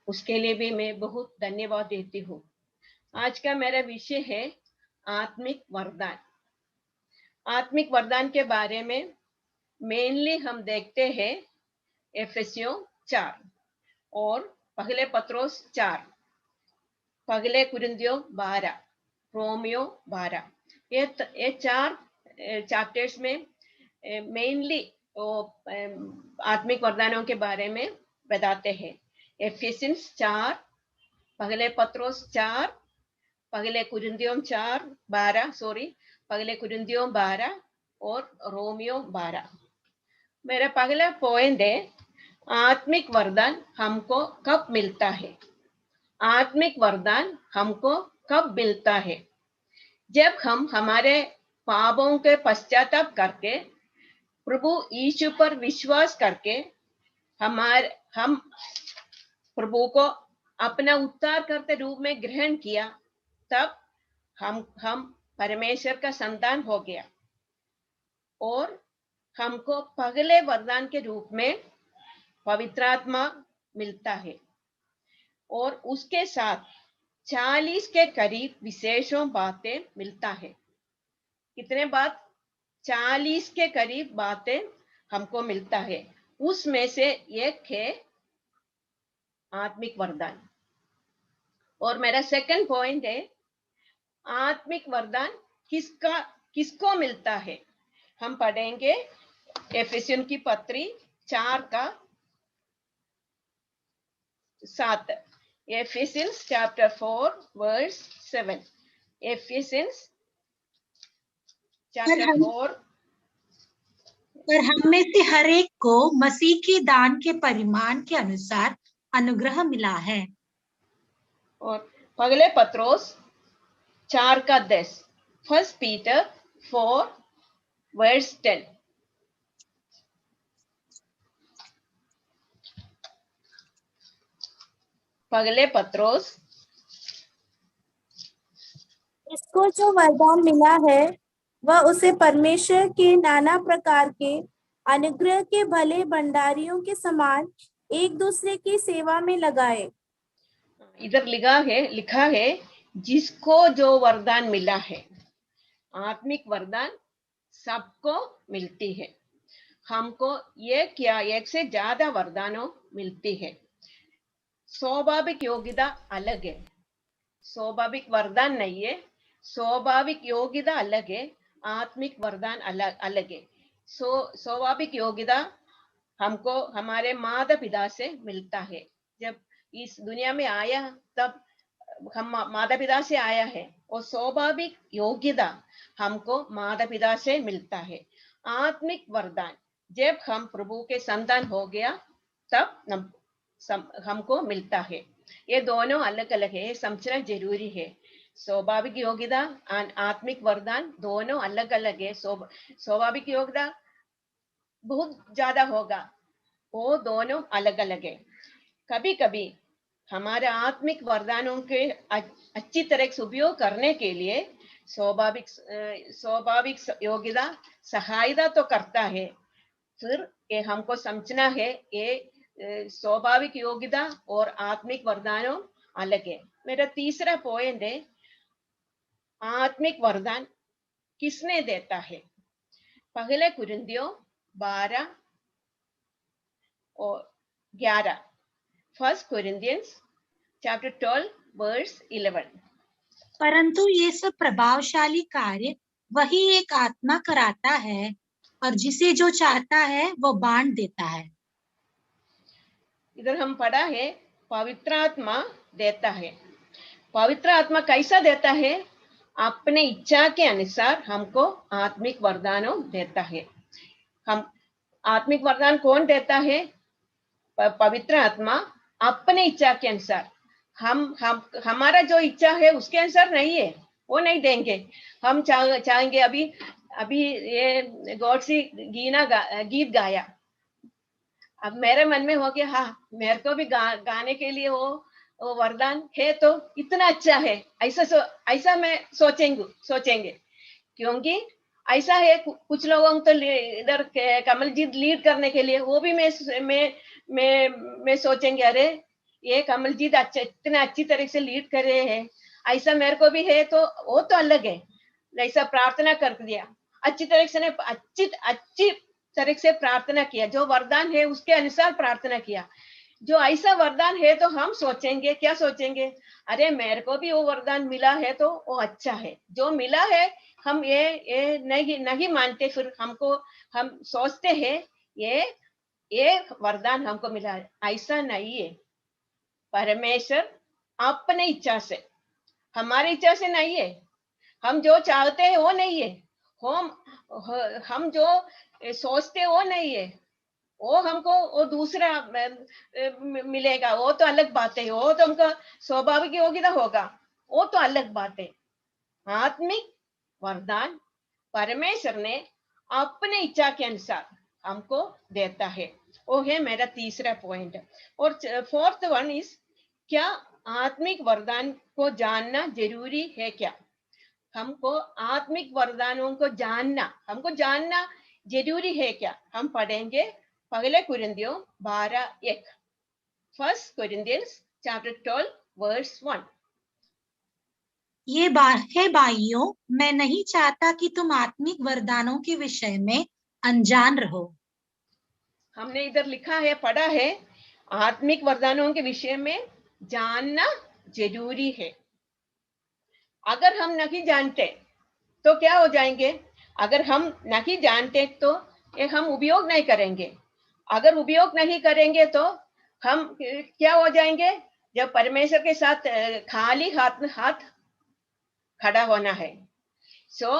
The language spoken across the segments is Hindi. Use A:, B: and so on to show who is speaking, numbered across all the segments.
A: उसके लिए भी मैं बहुत धन्यवाद देती हूँ। आज का मेरा विषय है आत्मिक वरदान। आत्मिक वरदान के बारे में मेनली हम देखते हैं एफेसियों 4 और पहले पत्रोस 4, पहले कुरिन्थियों 12, रोमियो 12। ये 4 चैप्टर्स में मेनली आत्मिक वरदानों के बारे में बताते हैं। एफेसियंस 4, पहले पत्रोस 4, पहले कुरिन्थियों 12 पहले कुरिन्थियों 12 और रोमियो 12। मेरा पहला पॉइंट है आत्मिक वरदान हमको कब मिलता है। आत्मिक वरदान हमको कब मिलता है? जब हम हमारे पापों के पश्चाताप करके प्रभु यीशु पर विश्वास करके हम प्रभु को अपना उद्धारकर्ता रूप में ग्रहण किया, तब हम परमेश्वर का संतान हो गया और हमको पहले वरदान के रूप में पवित्र आत्मा मिलता है और उसके साथ 40 के करीब विशेषों बातें मिलता है। कितने बात? 40 के करीब बातें हमको मिलता है। उसमें से एक है आत्मिक वरदान। और मेरा सेकंड पॉइंट है आत्मिक वरदान किसको मिलता है। हम पढ़ेंगे एफेसियन की पत्री 4 का 7, एफेसियंस चैप्टर 4 वर्स 7। एफेसियंस चैप्टर 4।
B: पर हम में से हर एक को मसीह के दान के परिमाण के अनुसार अनुग्रह मिला है।
A: और पहले पत्रोस 4 का 10, फर्स्ट पीटर 4 वर्स 10। पहले पत्रोस।
C: इसको जो वरदान मिला है वह उसे परमेश्वर के नाना प्रकार के अनुग्रह के भले भंडारियों के समान एक दूसरे की सेवा में लगाए।
A: इधर लिखा है जिसको जो वरदान मिला है। आत्मिक वरदान सबको मिलती है। हमको एक से ज्यादा वरदानों मिलती है। स्वाभाविक योग्यता अलग है, स्वाभाविक वरदान नहीं है। स्वाभाविक योग्यता अलग है, आत्मिक वरदान अलग है। स्वाभाविक योग्यता हमको हमारे माता पिता से मिलता है। जब इस दुनिया में आया तब हम माता पिता से आया है और स्वाभाविक योग्यता हमको माता पिता से मिलता है। आत्मिक वरदान जब हम प्रभु के संतान हो गया तब हमको मिलता है। ये दोनों अलग अलग है, समझना जरूरी है। स्वाभाविक योग्यता और आत्मिक वरदान दोनों अलग अलग है। स्वाभाविक योग्यता बहुत ज्यादा होगा, वो दोनों अलग अलग है। कभी कभी हमारे आत्मिक वरदानों के अच्छी तरह से उपयोग करने के लिए स्वाभाविक योग्यता सहायता तो करता है। फिर ये हमको समझना है ये स्वाभाविक योग्यता और आत्मिक वरदानों अलग है। मेरा तीसरा पॉइंट है आत्मिक वरदान किसने देता है। पहले कुरिन्थियों 12 और 11, फर्स्ट कोरिन्थियंस चैप्टर 12 वर्स 11।
B: परंतु ये सब प्रभावशाली कार्य वही एक आत्मा कराता है और जिसे जो चाहता है वो बांट देता है।
A: इधर हम पढ़ा है पवित्र आत्मा देता है। पवित्र आत्मा कैसा देता है? अपने इच्छा के अनुसार हमको आत्मिक वरदानों देता है। हम आत्मिक वरदान कौन देता है? पवित्र आत्मा अपने इच्छा के अनुसार। हम हमारा जो इच्छा है उसके अनुसार नहीं है, वो नहीं देंगे। हम चाहेंगे अभी ये गॉड सी गीत गाया, अब मेरे मन में हो गया हाँ मेरे को भी गाने के लिए वो वरदान है तो इतना अच्छा है, ऐसा मैं सोचेंगे क्योंकि ऐसा है। कुछ लोगों तो इधर कमलजीत लीड करने के लिए वो भी मैं सोचेंगे अरे ये कमलजीत अच्छा इतना अच्छी तरह से लीड कर रहे हैं, ऐसा मेरे को भी है, तो वो तो अलग है। ऐसा प्रार्थना कर दिया, अच्छी तरह से ने अच्छी अच्छी तरह से प्रार्थना किया, जो वरदान है उसके अनुसार प्रार्थना किया। जो ऐसा वरदान है तो हम सोचेंगे, क्या सोचेंगे, अरे मेरे को भी वो वरदान मिला है तो वो अच्छा है। जो मिला है हम ये नहीं नहीं मानते, फिर हमको हम सोचते हैं ये वरदान हमको मिला है। ऐसा नहीं है। परमेश्वर अपने इच्छा से, हमारी इच्छा से नहीं है। हम जो चाहते हैं वो नहीं है, हम जो सोचते वो नहीं है, वो हमको वो दूसरा मिलेगा, वो तो अलग बात है। वो तो हमको स्वाभाविक योग्यता होगा, वो तो अलग बात है। आत्मिक वरदान परमेश्वर ने अपने इच्छा के अनुसार हमको देता है। वो है मेरा तीसरा पॉइंट। और फोर्थ वन इज, क्या आत्मिक वरदान को जानना जरूरी है क्या? हमको आत्मिक वरदानों को जानना, हमको जानना जरूरी है क्या? हम पढ़ेंगे पहले कुरिन्थियों 12:1, फर्स्ट कुरिन्थियंस चैप्टर 12 वर्स 1।
B: हे भाइयों, मैं नहीं चाहता कि तुम आत्मिक वरदानों के विषय में अनजान रहो।
A: हमने इधर लिखा है, पढ़ा है, आत्मिक वरदानों के विषय में जानना जरूरी है। अगर हम नहीं जानते तो क्या हो जाएंगे? अगर हम नहीं जानते तो ये हम उपयोग नहीं करेंगे। अगर उपयोग नहीं करेंगे तो हम क्या हो जाएंगे? जब परमेश्वर के साथ खाली हाथ खड़ा होना है। सो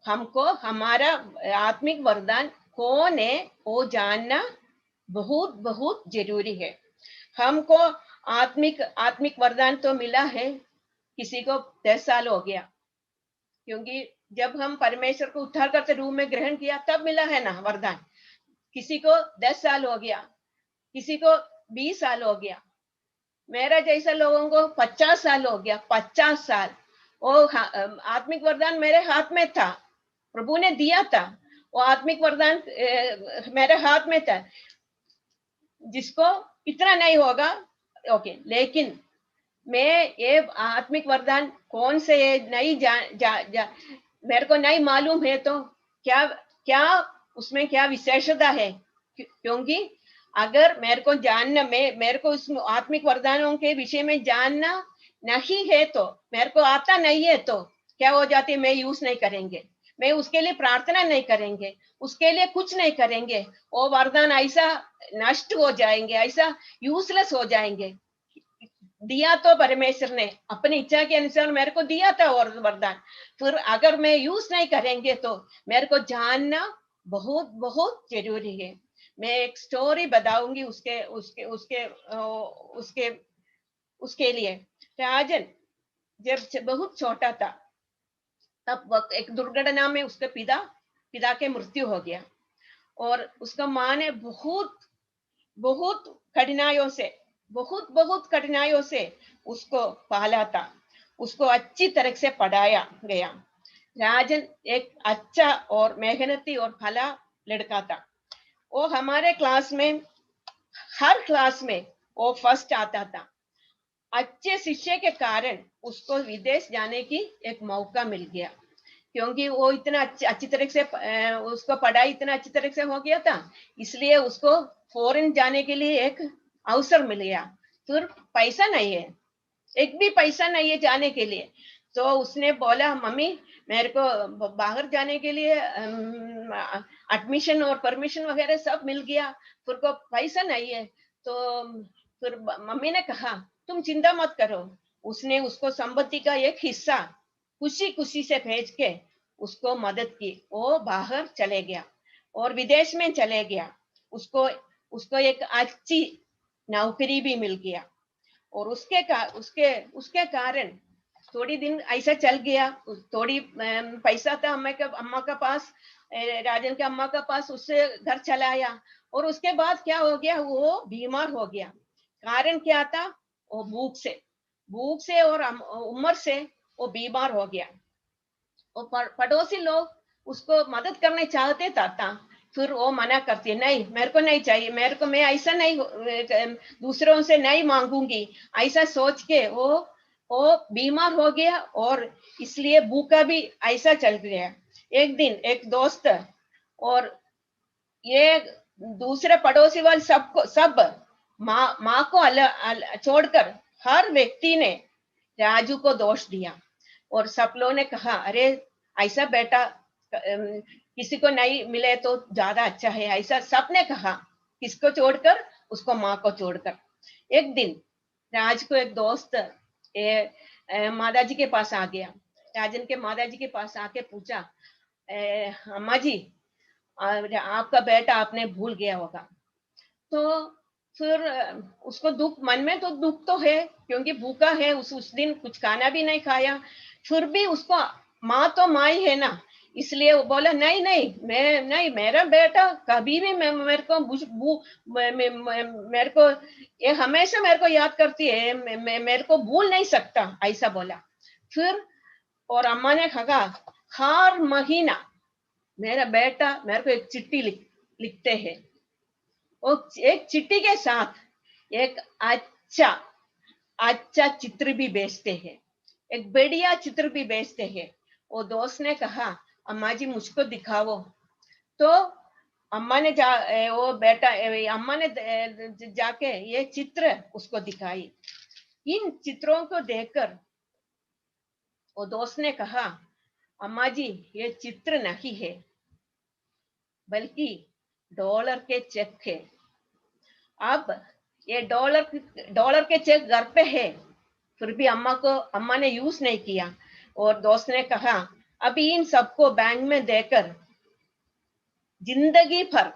A: हमको हमारा आत्मिक वरदान कौन है वो जानना बहुत बहुत जरूरी है। हमको आत्मिक वरदान तो मिला है, किसी को 10 साल हो गया, क्योंकि जब हम परमेश्वर को उद्धार करते रूप में ग्रहण किया तब मिला है ना वरदान। किसी को 10 साल हो गया, किसी को 20 साल हो गया, मेरा जैसा लोगों को 50 साल हो गया। 50 साल वो आत्मिक वरदान मेरे हाथ में था, प्रभु ने दिया था। वो आत्मिक वरदान मेरे हाथ में था। जिसको इतना नहीं होगा ओके, लेकिन मैं ये आत्मिक वरदान कौन से नहीं मेरे को नहीं मालूम है, तो क्या क्या उसमें क्या विशेषता है? क्योंकि अगर मेरे को जानना, मेरे को उस आत्मिक वरदानों के विषय में जानना नहीं है, तो मेरे को आता नहीं है, तो क्या हो जाती है? मैं यूज नहीं करेंगे, मैं उसके लिए प्रार्थना नहीं करेंगे, उसके लिए कुछ नहीं करेंगे। वो वरदान ऐसा नष्ट हो जाएंगे, ऐसा यूजलेस हो जाएंगे। दिया तो परमेश्वर ने अपनी इच्छा के अनुसार मेरे को दिया था और वरदान, फिर अगर मैं यूज नहीं करेंगे तो मेरे को जानना बहुत बहुत जरूरी है। मैं एक स्टोरी बताऊंगी उसके उसके उसके उसके उसके लिए। राजन जब बहुत छोटा था तब एक दुर्घटना में उसके पिता के मृत्यु हो गया, और उसका माँ ने बहुत बहुत कठिनाइयों से बहुत कठिनाइयों से उसको पाला था, उसको अच्छी तरह से पढ़ाया गया। राजन एक अच्छा और मेहनती और भला लड़का था। वो हमारे क्लास में, हर क्लास में वो फर्स्ट आता था। अच्छे शिष्य के कारण उसको विदेश जाने की एक मौका मिल गया, क्योंकि वो इतना अच्छी तरह से उसको पढ़ाई इतना अच्छी तरह से हो गया था, इसलिए उसको फॉरेन जाने के लिए एक अवसर मिल गया। फिर पैसा नहीं है, एक भी पैसा नहीं है जाने के लिए, तो उसने बोला, मम्मी मेरे को बाहर जाने के लिए एडमिशन और परमिशन वगैरह सब मिल गया, फिर को पैसा नहीं है। तो फिर मम्मी ने कहा तुम चिंता मत करो। उसने उसको संपत्ति का एक हिस्सा खुशी खुशी से भेज के उसको मदद की। वो बाहर चले गया और विदेश में चले गया। उसको उसको एक अच्छी नौकरी भी मिल गया, और उसके कारण थोड़ी दिन ऐसा चल गया। थोड़ी पैसा था अम्मा का पास, राजन के अम्मा का पास, उससे घर चलाया। और उसके बाद क्या हो गया, वो बीमार हो गया। कारण क्या था? वो भूख से और उम्र से वो बीमार हो गया। और पड़ोसी लोग उसको मदद करने चाहते था, फिर वो मना करती है, नहीं मेरे को नहीं चाहिए, मेरे को, मैं ऐसा नहीं, दूसरों से नहीं मांगूंगी। ऐसा सोच के वो बीमार हो गया और इसलिए भूखा भी ऐसा चल गया। एक दिन एक दोस्त और ये दूसरे पड़ोसी वाले सब माँ को छोड़कर हर व्यक्ति ने राजू को दोष दिया और सब लोगों ने कहा, अरे ऐसा बेटा किसी को नहीं मिले तो ज्यादा अच्छा है, ऐसा सबने कहा। किसको छोड़कर? उसको माँ को छोड़कर। एक दिन राज को एक दोस्त माता जी के पास आ गया। राजन के माता जी के पास आके पूछा, अम्मा जी आपका बेटा आपने भूल गया होगा। तो फिर उसको दुख, मन में तो दुख तो है क्योंकि भूखा है, उस दिन कुछ खाना भी नहीं खाया। फिर भी उसको माँ तो माँ ही है ना, इसलिए वो बोला, नहीं नहीं मैं नहीं, मेरा बेटा कभी भी मेरे को ये हमेशा मेरे को याद करती है, मेरे को भूल नहीं सकता, ऐसा बोला। फिर और अम्मा ने कहा, हर महीना मेरा बेटा मेरे को एक चिट्ठी लिखते हैं, और एक चिट्ठी के साथ एक अच्छा चित्र भी भेजते हैं, एक बढ़िया चित्र भी भेजते हैं। वो दोस्त ने कहा, अम्मा जी मुझको दिखाओ। तो अम्मा ने अम्मा ने जाके ये चित्र उसको दिखाई। इन चित्रों को देखकर वो दोस्त ने कहा, अम्मा जी ये चित्र नहीं है बल्कि डॉलर के चेक है। अब ये डॉलर के चेक घर पे है, फिर भी अम्मा ने यूज नहीं किया। और दोस्त ने कहा, अभी इन सबको बैंक में देकर जिंदगी भर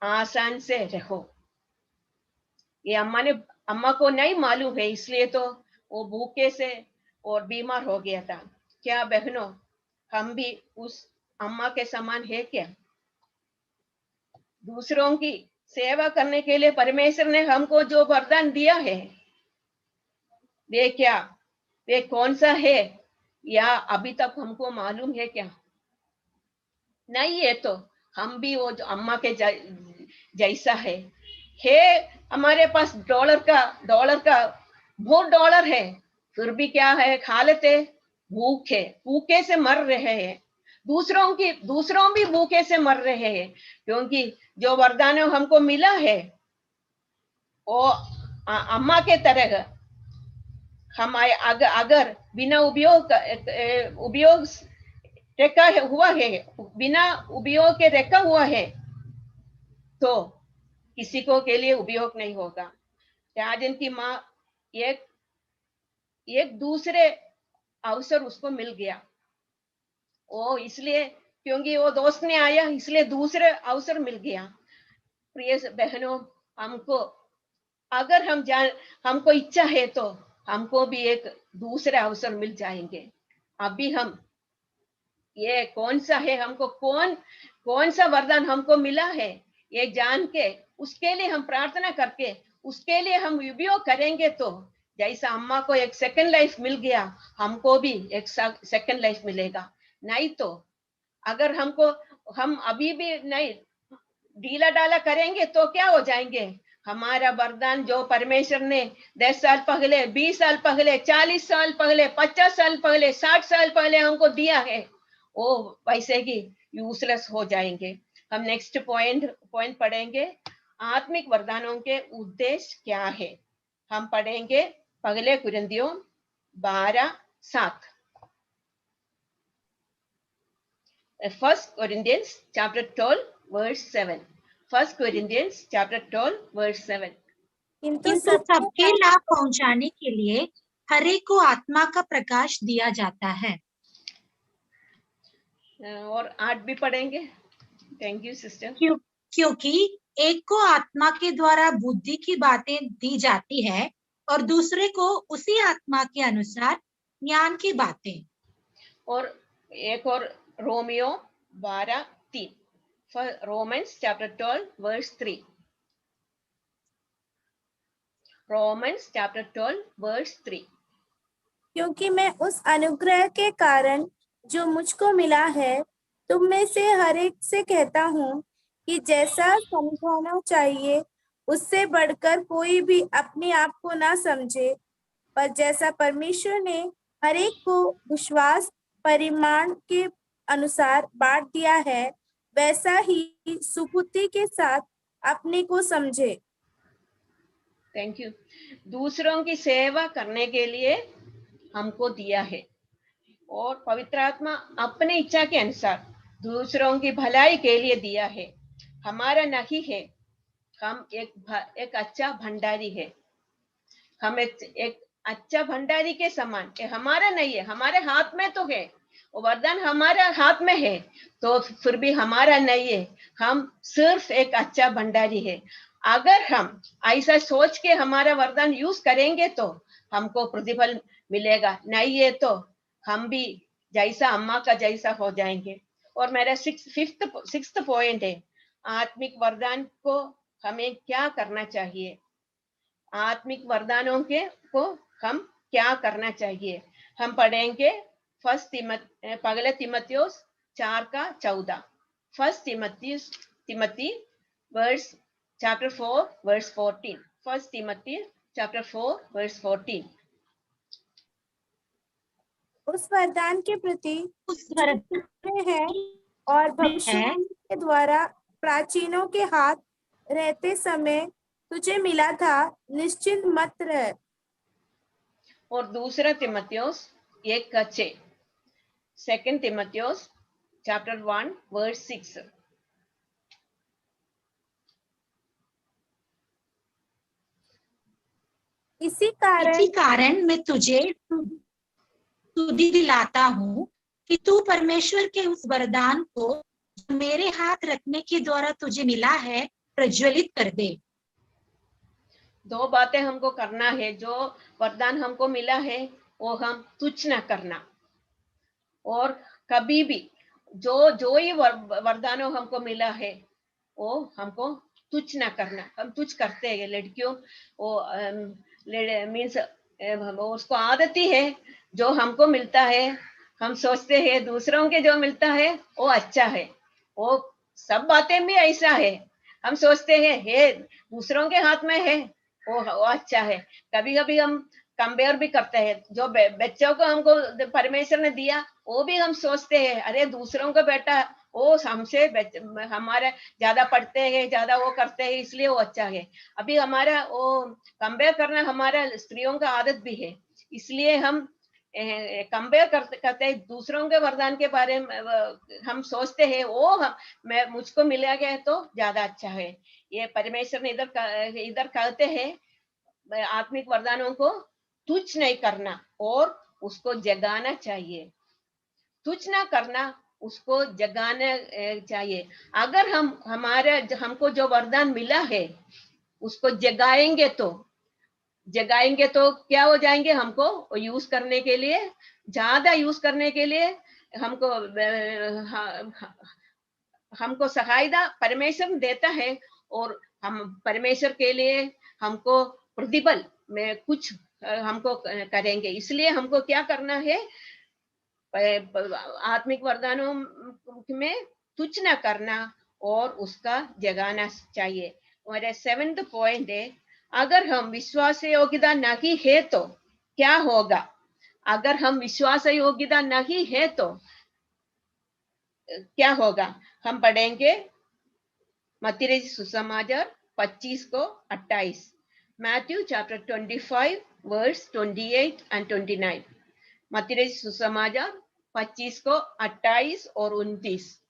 A: आसान से रहो। ये अम्मा को नहीं मालूम है, इसलिए तो वो भूखे से और बीमार हो गया था। क्या बहनों, हम भी उस अम्मा के समान है क्या? दूसरों की सेवा करने के लिए परमेश्वर ने हमको जो वरदान दिया है, वे कौन सा है, या अभी तक हमको मालूम है क्या? नहीं है तो हम भी वो जो अम्मा के जैसा है। हमारे पास डॉलर का बहुत डॉलर है, फिर भी क्या है, खा लेते, भूखे से मर रहे हैं। दूसरों भी भूखे से मर रहे हैं, क्योंकि जो वरदान हमको मिला है वो अम्मा के तरह हम अगर बिना उपयोग रखा हुआ है, बिना उपयोग के रखा हुआ है, तो किसी को के लिए उपयोग नहीं होगा। राजन की माँ एक दूसरे अवसर उसको मिल गया, वो इसलिए क्योंकि वो दोस्त ने आया, इसलिए दूसरे अवसर मिल गया। प्रिय बहनों, अगर हमको इच्छा है तो हमको भी एक दूसरे अवसर मिल जाएंगे। अभी हम ये कौन सा है, हमको कौन सा वरदान हमको मिला है, ये जान के उसके लिए हम प्रार्थना करके उसके लिए हम उपयोग करेंगे, तो जैसा अम्मा को एक सेकंड लाइफ मिल गया, हमको भी एक सेकंड लाइफ मिलेगा। नहीं तो अगर हम अभी भी नहीं ढीला डाला करेंगे तो क्या हो जाएंगे? हमारा वरदान जो परमेश्वर ने 10 साल पहले, 20 साल पहले, 40 साल पहले, 50 साल पहले, 60 साल पहले हमको दिया है, वो वैसे ही यूजलेस हो जाएंगे। हम नेक्स्ट पॉइंट पढ़ेंगे, आत्मिक वरदानों के उद्देश्य क्या है। हम पढ़ेंगे पहले कुरिन्थियों 12:7। First Corinthians chapter 12 verse 7. First Corinthians chapter 12 verse 7.
B: किंतु सबके लाभ पहुंचाने के लिए हर एक को आत्मा का प्रकाश दिया जाता है।
A: और 8 भी पढ़ेंगे। Thank you sister.
B: क्योंकि एक को आत्मा के द्वारा बुद्धि की बातें दी जाती है और दूसरे को उसी आत्मा के अनुसार ज्ञान की बातें। और
A: एक और Romeo 12:3। Romans chapter 12 verse 3. Romans chapter 12 verse 3.
C: क्योंकि मैं उस अनुग्रह के कारण जो मुझको मिला है तुम में से हर एक से कहता हूँ कि जैसा समझाना चाहिए उससे बढ़कर कोई भी अपने आप को ना समझे, पर जैसा परमेश्वर ने हर एक को विश्वास परिमाण के अनुसार बांट दिया है, वैसा ही सुबुद्धि के साथ अपने को समझे।
A: Thank you. दूसरों की सेवा करने के लिए हमको दिया है, और पवित्र आत्मा अपनी इच्छा के अनुसार दूसरों की भलाई के लिए दिया है। हमारा नहीं है, हम एक अच्छा भंडारी है। हम एक अच्छा भंडारी के समान, ये हमारा नहीं है, हमारे हाथ में तो है, वो वरदान हमारे हाथ में है, तो फिर भी हमारा नहीं है, हम सिर्फ एक अच्छा भंडारी है। अगर हम ऐसा सोच के हमारा वरदान यूज करेंगे तो हमको प्रतिफल मिलेगा, नहीं है तो हम भी जैसा अम्मा का जैसा हो जाएंगे। और मेरा सिक्स्थ पॉइंट है, आत्मिक वरदान को हमें क्या करना चाहिए। आत्मिक वरदानों के को हम क्या करना चाहिए, हम पढ़ेंगे पहले तिमोथियुस 4:14। First Timothy verse chapter 4 verse 14। First Timothy chapter 4 verse 14।
C: उस वरदान के प्रति
B: उस
C: जो
B: वरदान
C: तुझमें है और
B: है
C: भविष्यवाणी के द्वारा प्राचीनों के हाथ रहते समय तुझे मिला था, निश्चिंत मत रह।
A: और दूसरा तिमोथियुस 1:6। सेकंड तिमोथियुस चैप्टर 1 वर्स 6।
C: इसी
B: इसी
C: कारण
B: कारण मैं तुझे तुझे दिलाता हूँ कि तू परमेश्वर के उस वरदान को जो मेरे हाथ रखने के द्वारा तुझे मिला है प्रज्वलित कर दे।
A: दो बातें हमको करना है, जो वरदान हमको मिला है वो हम तुच्छ न करना, और कभी भी जो जो ही वरदानों हमको मिला है वो हमको तुच्छ न करना। हम तुच्छ करते हैं लड़कियों, वो मीन्स उसको आदत ही है, जो हमको मिलता है हम सोचते हैं दूसरों के जो मिलता है वो अच्छा है, वो सब बातें भी ऐसा है, हम सोचते हैं हे दूसरों के हाथ में है वो अच्छा है। कभी कभी हम कंपेयर भी करते हैं, जो बच्चों को हमको परमेश्वर ने दिया वो भी हम सोचते हैं अरे दूसरों का बेटा वो हमसे हमारे ज्यादा पढ़ते हैं, ज्यादा वो करते हैं, इसलिए वो अच्छा है। अभी हमारा वो कंपेयर करना हमारा स्त्रियों का आदत भी है, इसलिए हम कंपेयर करते हैं दूसरों के वरदान के बारे में। हम सोचते हैं वो मैं मुझको मिला गया तो ज्यादा अच्छा है। ये परमेश्वर ने इधर कहते हैं आत्मिक वरदानों को तुच्छ नहीं करना और उसको जगाना चाहिए। तुच्छ ना करना, उसको जगाना चाहिए। अगर हम हमारे हमको जो वरदान मिला है उसको जगाएंगे तो क्या हो जाएंगे, हमको यूज करने के लिए, ज्यादा यूज करने के लिए हमको हमको सहायता परमेश्वर देता है, और हम परमेश्वर के लिए हमको प्रतिफल में कुछ हमको करेंगे। इसलिए हमको क्या करना है, आत्मिक वरदानों में तुच्छ न करना और उसका जगाना चाहिए। और 7th पॉइंट है, अगर हम विश्वास योग्यता नहीं है तो क्या होगा। अगर हम विश्वास योग्यता नहीं है तो क्या होगा, हम पढ़ेंगे मत्ती सुसमाचार 25:28। Matthew chapter 25 verse 28 and 29। मत्ती सुसमाचार 25:28 और 29।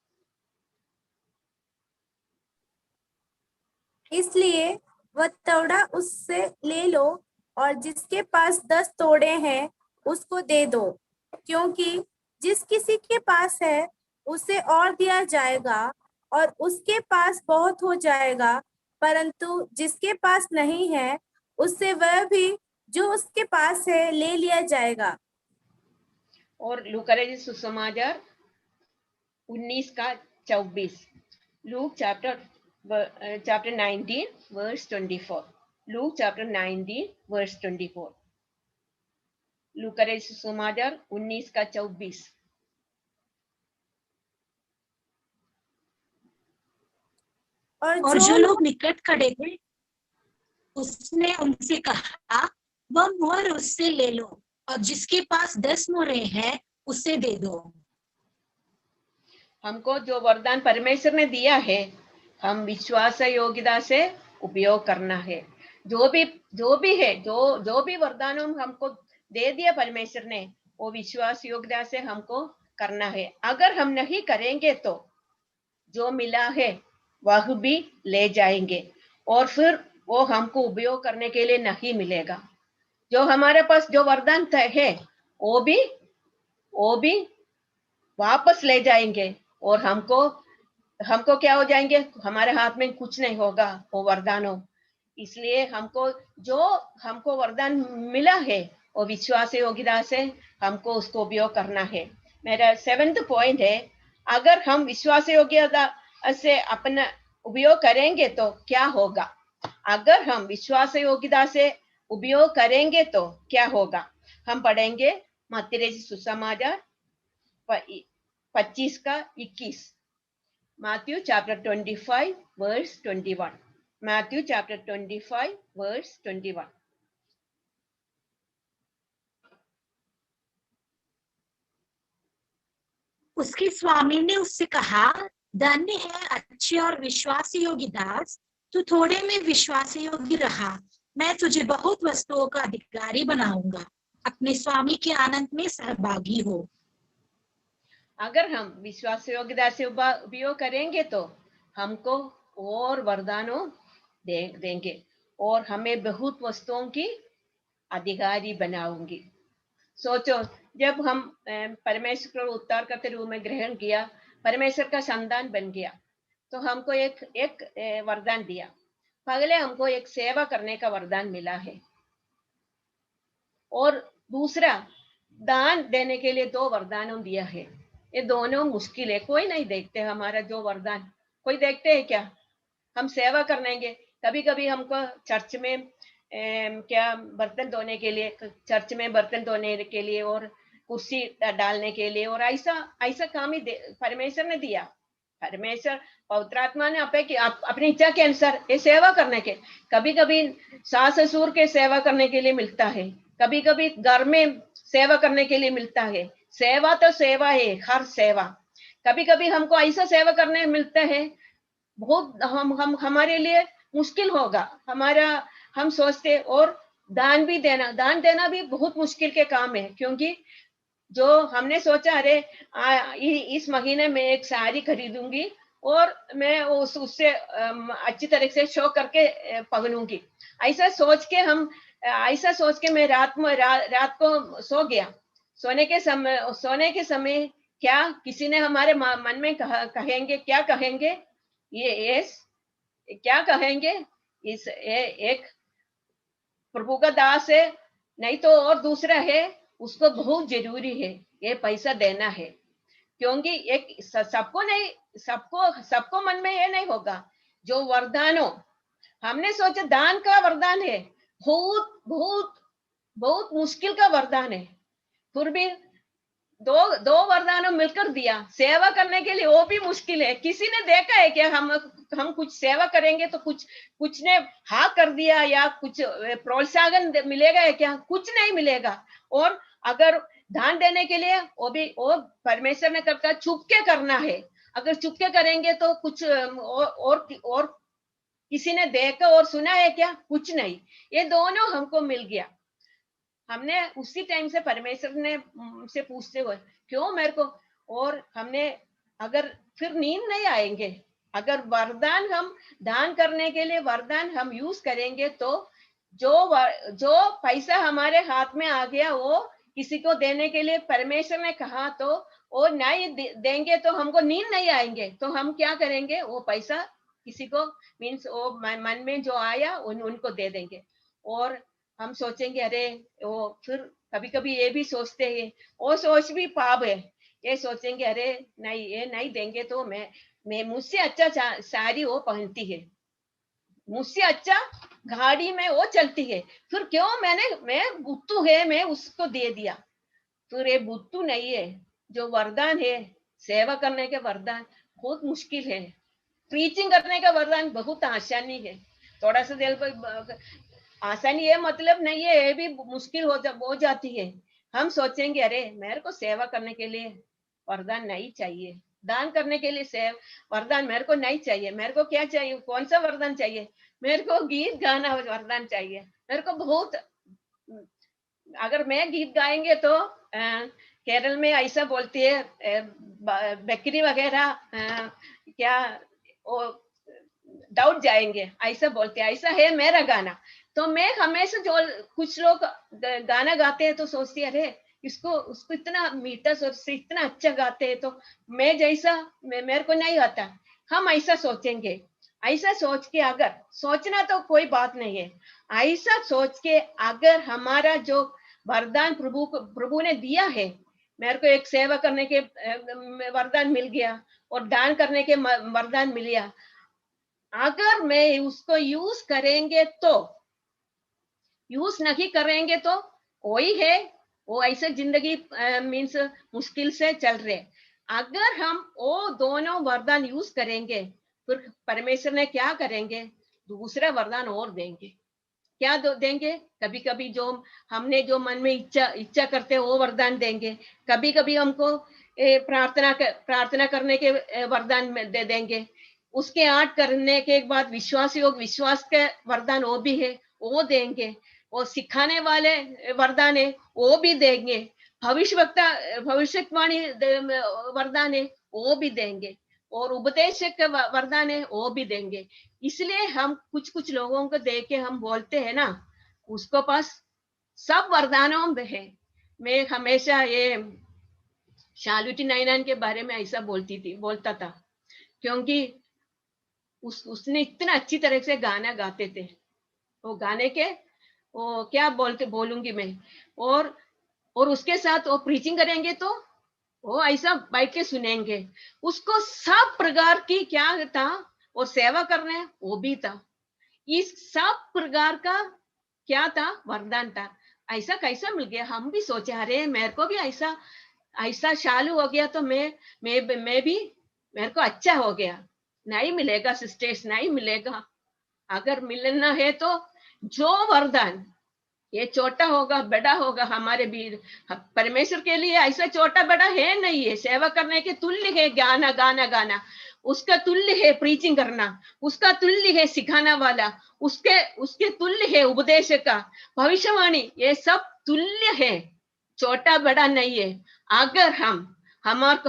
C: इसलिए वह तोड़ा उससे ले लो और जिसके पास 10 तोड़े हैं उसको दे दो, क्योंकि जिस किसी के पास है उसे और दिया जाएगा और उसके पास बहुत हो जाएगा, परंतु जिसके पास नहीं है उससे वह भी जो उसके पास है ले लिया जाएगा।
A: और लूका सुसमाचार 19:24। Luke chapter 19 verse 24। Luke chapter 19 verse 24। लूका सुसमाचार 19:24।
B: और जो लोग निकट खड़े थे उसने उनसे कहा, वह मोहर उससे ले लो और जिसके पास 10 मोहरें हैं उसे दे दो।
A: हमको जो वरदान परमेश्वर ने दिया है, हम विश्वास योग्यता से उपयोग करना है। जो भी है, जो भी वरदान हमको दे दिया परमेश्वर ने, वो विश्वास योग्यता से हमको करना है। अगर हम नहीं करेंगे तो जो मिला है वह भी ले जाएंगे और फिर वो हमको उपयोग करने के लिए नहीं मिलेगा। जो हमारे पास जो वरदान है वो भी वापस ले जाएंगे और हमको क्या हो जाएंगे, हमारे हाथ में कुछ नहीं होगा वो वरदानों। इसलिए हमको वरदान मिला है वो विश्वास योग्यता से हमको उसको उपयोग करना है। मेरा 7th पॉइंट है, अगर हम विश्वास योग्यता से अपना उपयोग करेंगे तो क्या होगा। अगर हम विश्वास योग्यता से उपयोग करेंगे तो क्या होगा। हम पढ़ेंगे मत्ती सुसमाचार 25 का 21, Matthew chapter 25 verse 21, Matthew chapter 25 verse 21।
B: उसके स्वामी ने उससे कहा, धन्य है अच्छे और विश्वास योग्य दास, तू थोड़े में विश्वास योग्य रहा, मैं तुझे बहुत वस्तुओं का अधिकारी बनाऊंगा, अपने स्वामी के आनंद में सहभागी हो।
A: अगर हम विश्वास योग्यता से उपयोग करेंगे तो हमको और वरदानों देंगे और हमें बहुत वस्तुओं की अधिकारी बनाऊंगी। सोचो, जब हम परमेश्वर को उद्धार करते रूप में ग्रहण किया, परमेश्वर का संतान बन गया, तो हमको एक वरदान दिया। पहले हमको एक सेवा करने का वरदान मिला है और दूसरा दान देने के लिए 2 वरदानों दिया है। ये दोनों मुश्किल है, कोई नहीं देखते हमारा जो वरदान, कोई देखते हैं क्या। हम सेवा करनेंगे, कभी कभी हमको चर्च में क्या बर्तन धोने के लिए, चर्च में बर्तन धोने के लिए और कुर्सी डालने के लिए, और ऐसा काम ही परमेश्वर ने दिया। परमेश्वर पवित्र आत्मा ने अपनी इच्छा के अनुसार ये सेवा करने के, कभी कभी सास ससुर के सेवा करने के लिए मिलता है, कभी कभी घर में सेवा करने के लिए मिलता है। सेवा तो सेवा है, हर सेवा। कभी कभी हमको ऐसा सेवा करने मिलता है बहुत हम हमारे लिए मुश्किल होगा, हम सोचते, और दान देना भी बहुत मुश्किल के काम है, क्योंकि जो हमने सोचा, अरे इस महीने में एक साड़ी खरीदूंगी और मैं उससे अच्छी तरह से शो करके पहनूंगी, ऐसा सोच के मैं रात को सो गया। सोने के समय क्या किसी ने हमारे मन में कहेंगे, क्या कहेंगे, ये क्या कहेंगे, एक प्रभु का दास है, नहीं तो और दूसरा है, उसको बहुत जरूरी है ये पैसा देना है। क्योंकि एक सबको मन में ये नहीं होगा। जो वरदानों हमने सोचा दान का वरदान है, बहुत बहुत बहुत मुश्किल का वरदान है, फिर भी दो वरदानों मिलकर दिया सेवा करने के लिए, वो भी मुश्किल है। किसी ने देखा है क्या हम कुछ सेवा करेंगे तो कुछ ने हाँ कर दिया या कुछ प्रोत्साहन मिलेगा है क्या, कुछ नहीं मिलेगा। और अगर दान देने के लिए वो परमेश्वर ने करता चुप के करना है, अगर चुप के करेंगे तो कुछ और किसी ने देखा और सुना है क्या, कुछ नहीं। ये दोनों हमको मिल गया। हमने उसी टाइम से परमेश्वर ने से पूछते हुए क्यों मेरे को, और हमने अगर फिर नींद नहीं आएंगे, अगर वरदान हम दान करने के लिए वरदान हम यूज करेंगे तो जो पैसा हमारे हाथ में आ गया वो किसी को देने के लिए परमेश्वर ने कहा तो वो नहीं देंगे तो हमको नींद नहीं आएंगे, तो हम क्या करेंगे, वो पैसा किसी को मीन्स वो मन में जो आया उनको दे देंगे। और हम सोचेंगे अरे वो, फिर कभी कभी ये भी सोचते हैं, वो सोच भी पाप है, ये सोचेंगे अरे नहीं ये नहीं देंगे तो मैं मुझसे अच्छा साड़ी वो पहनती है, मुझसे अच्छा गाड़ी में वो चलती है, फिर क्यों मैं बुद्धू है मैं उसको दे दिया। फिर ये बुद्धू नहीं है, जो वरदान है सेवा करने के वरदान बहुत मुश्किल है। प्रीचिंग करने का वरदान बहुत आसानी है, थोड़ा सा दिल पर आसानी है मतलब नहीं है, ये भी मुश्किल हो जाती है। हम सोचेंगे अरे मेरे को सेवा करने के लिए वरदान नहीं चाहिए, दान करने के लिए वरदान मेरे को नहीं चाहिए, मेरे को क्या चाहिए, कौन सा वरदान चाहिए, मेरे को गीत गाना वरदान चाहिए, मेरे को बहुत, अगर मैं गीत गाएंगे तो केरल में ऐसा बोलती है बकरी वगैरह क्या वो डाउट जाएंगे, ऐसा बोलते हैं, ऐसा है मेरा गाना। तो मैं हमेशा जो कुछ लोग गाना गाते हैं तो सोचती है अरे उसको इतना मीठा स्वर से इतना अच्छा गाते हैं, तो मैं जैसा मेरे को नहीं आता। हम ऐसा सोचेंगे, ऐसा सोच के, अगर सोचना तो कोई बात नहीं है, ऐसा सोच के अगर हमारा जो वरदान प्रभु ने दिया है, मेरे को एक सेवा करने के वरदान मिल गया और दान करने के वरदान मिल गया, अगर मैं उसको यूज करेंगे तो, यूज नहीं करेंगे तो कोई है वो ऐसे जिंदगी मीन्स मुश्किल से चल रहे। अगर हम वो दोनों वरदान यूज करेंगे फिर परमेश्वर ने क्या करेंगे, दूसरा वरदान और देंगे। क्या देंगे, कभी कभी जो हमने जो मन में इच्छा करते हैं वो वरदान देंगे, कभी कभी हमको प्रार्थना करने के वरदान दे देंगे, उसके 8 करने के बाद विश्वास के वरदान वो भी है वो देंगे, वो सिखाने वाले वरदान है वो भी देंगे, भविष्यवाणी वरदान है वो भी देंगे, और उपदेशक वरदान है वो भी देंगे। इसलिए हम कुछ लोगों को देख के हम बोलते हैं ना, उसको पास सब वरदानों में है। मैं हमेशा ये शालुटी नायनान के बारे में ऐसा बोलता था, क्योंकि उसने इतना अच्छी तरह से गाना गाते थे, वो गाने के वो क्या बोलूंगी मैं, और उसके साथ वो प्रीचिंग करेंगे तो वो ऐसा बैठ के सुनेंगे, उसको सब प्रकार की क्या था, और सेवा करने वो भी था, इस सब प्रकार का क्या था, वरदान था। ऐसा कैसा मिल गया, हम भी सोचे अरे मेरे को भी ऐसा चालू हो गया तो मैं भी मेरे को अच्छा हो गया। नहीं मिलेगा सिस्टर्स, नहीं मिलेगा। अगर मिलना है तो जो वरदान ये छोटा होगा बड़ा होगा, हमारे भी परमेश्वर के लिए ऐसा छोटा बड़ा है नहीं है। सेवा करने के तुल्य है गाना, उसका तुल्य है प्रीचिंग करना, उसका तुल्य है सिखाना वाला, उसके तुल्य है उपदेश का भविष्यवाणी, ये सब तुल्य है, छोटा बड़ा नहीं है। अगर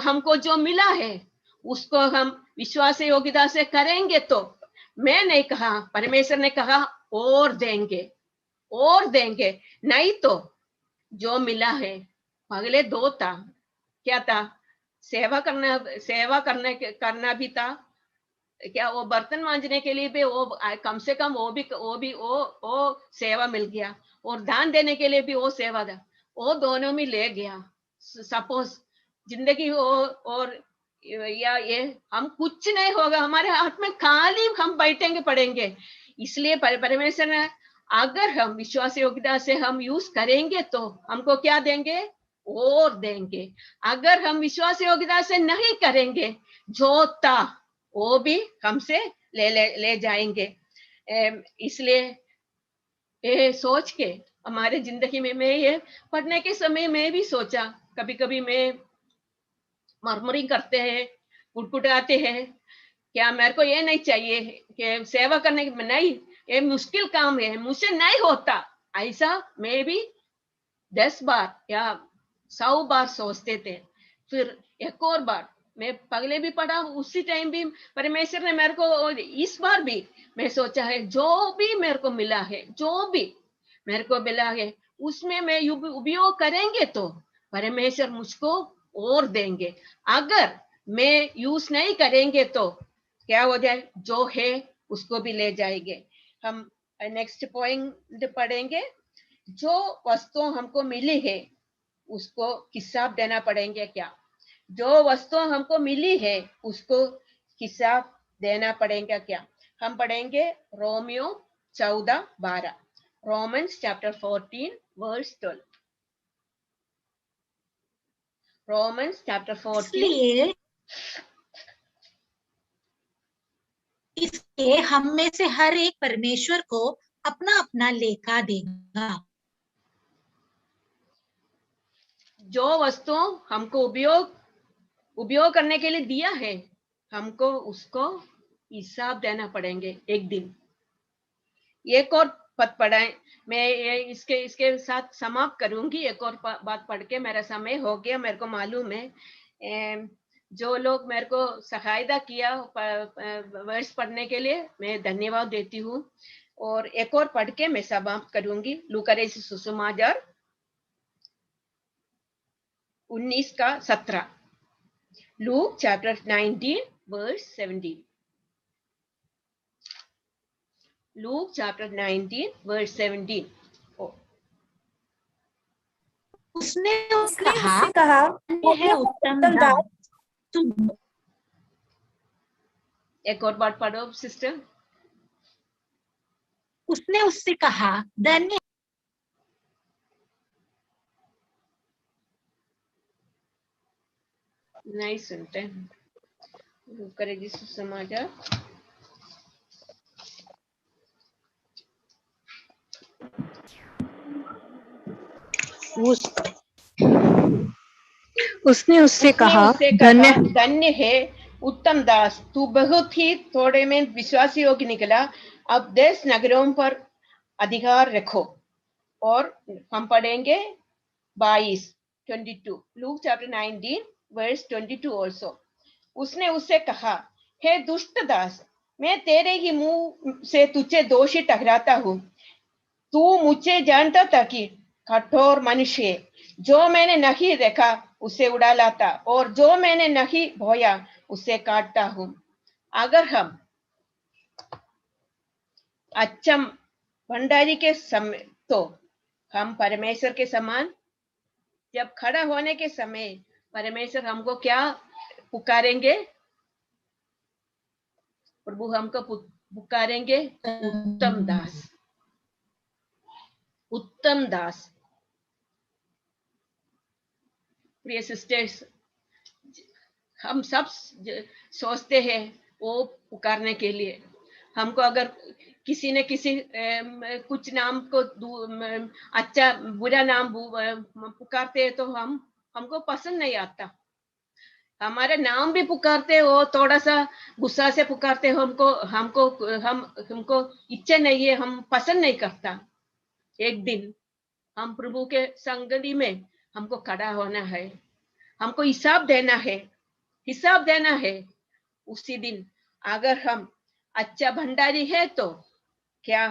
A: हमको जो मिला है उसको हम विश्वास योग्यता से करेंगे तो, मैं नहीं कहा, परमेश्वर ने कहा और देंगे, नहीं तो जो मिला है पहले 2 था, क्या था, सेवा करना भी था, क्या वो बर्तन मांजने के लिए भी वो कम से कम वो सेवा मिल गया, और दान देने के लिए भी वो सेवा था, वो दोनों में ले गया। सपोज जिंदगी हो और या ये हम कुछ नहीं होगा, हमारे हाथ में खाली हम बैठेंगे पड़ेंगे। इसलिए परमेश्वर ने अगर हम विश्वास योग्यता से हम यूज करेंगे तो हमको क्या देंगे, और देंगे। अगर हम विश्वास योग्यता से नहीं करेंगे जो था वो भी हमसे ले जाएंगे। इसलिए ये सोच के हमारे जिंदगी में, मैं ये पढ़ने के समय में भी सोचा, कभी कभी मैं मरमरिंग करते हैं, कुटकुटाते हैं, क्या मेरे को ये नहीं चाहिए कि सेवा करने की, नहीं ये मुश्किल काम है, मुझसे नहीं होता, ऐसा मैं भी 10 बार या 100 बार सोचते थे। फिर एक और बार मैं पहले भी पढ़ा, उसी टाइम भी परमेश्वर ने मेरे को, इस बार भी मैं सोचा है जो भी मेरे को मिला है, जो भी मेरे को मिला है उसमें मैं उपयोग करेंगे तो परमेश्वर मुझको और देंगे। अगर मैं यूज नहीं करेंगे तो क्या हो जाए, जो है उसको भी ले जाएंगे। हम नेक्स्ट पॉइंट पढ़ेंगे, जो वस्तु हमको मिली है उसको हिसाब देना पड़ेंगे क्या, जो वस्तु हमको मिली है उसको हिसाब देना पड़ेगा क्या। हम पढ़ेंगे रोमियो 14:12, Romans chapter 14 verse 12, Romans chapter 14।
B: इसलिए इसलिए हम में से हर एक परमेश्वर को अपना अपना लेखा देगा।
A: जो वस्तु हमको उपयोग करने के लिए दिया है, हमको उसको हिसाब देना पड़ेंगे एक दिन। एक और पद पढ़ाएं, मैं ये इसके साथ समाप्त करूंगी। एक और बात पढ़ के मेरा समय हो गया, मेरे को मालूम है। जो लोग मेरे को सहायता किया वर्ष पढ़ने के लिए, मैं धन्यवाद देती हूँ। और एक और पढ़ के मैं समाप्त करूंगी। लूका रचित सुसमाचार 19:17। Luke chapter 19 verse 17. Luke chapter 19 verse 17.
B: उसने
C: उसने
B: कहा,
C: उससे कहा,
B: "धन्य है उत्तम दास, तुम।"
A: एक और बात पढ़ो सिस्टर।
B: उसने उससे कहा, धन्य
A: नहीं सुनते। लूका रचित सुसमाचार
D: उसने उससे कहा,
A: धन्य है उत्तम दास, तू बहुत ही थोड़े में विश्वास योग्य निकला, अब 10 नगरों पर अधिकार रखो। और हम पढ़ेंगे 22 लूक चैप्टर 19 वर्स 22 ऑल्सो। उसने उससे कहा, हे दुष्ट दास, मैं तेरे ही मुंह से तुझे दोषी ठहराता हूँ। तू मुझे जानता था कि कठोर मनुष्य, जो मैंने नहीं देखा उसे उड़ा लाता, और जो मैंने नहीं बोया उसे काटता हूँ। अगर हम अच्छा भंडारी के समय, तो हम परमेश्वर के समान जब खड़ा होने के समय परमेश्वर हमको क्या पुकारेंगे? प्रभु हमको पुकारेंगे उत्तम दास, उत्तम दास। प्रिय सिस्टर्स, हम सब सोचते हैं वो पुकारने के लिए। हमको अगर किसी ने किसी कुछ नाम को अच्छा बुरा नाम पुकारते हैं तो हमको पसंद नहीं आता। हमारे नाम भी पुकारते हो, थोड़ा सा गुस्सा से पुकारते हो, हमको इच्छा नहीं है, हम पसंद नहीं करता। एक दिन हम प्रभु के संगति में हमको खड़ा होना है, हमको हिसाब देना है। उसी दिन अगर हम अच्छा भंडारी है तो क्या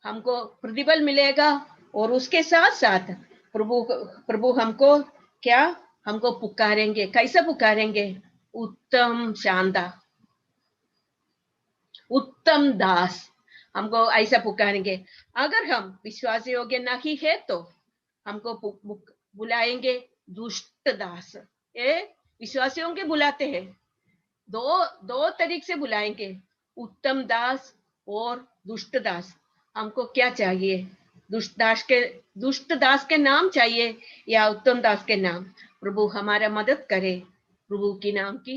A: हमको प्रतिफल मिलेगा, और उसके साथ साथ प्रभु हमको क्या हमको पुकारेंगे। कैसे पुकारेंगे? उत्तम शानदार, उत्तम दास, हमको ऐसा पुकारेंगे। अगर हम विश्वास योग्य नहीं है तो हमको बुलाएंगे दुष्ट दास। ये विश्वासियों के बुलाते हैं, दो तरीके से बुलाएंगे, उत्तम दास और दुष्ट दास। हमको क्या चाहिए? दुष्ट दास के नाम चाहिए या उत्तम दास के नाम? प्रभु हमारा मदद करे। प्रभु की नाम की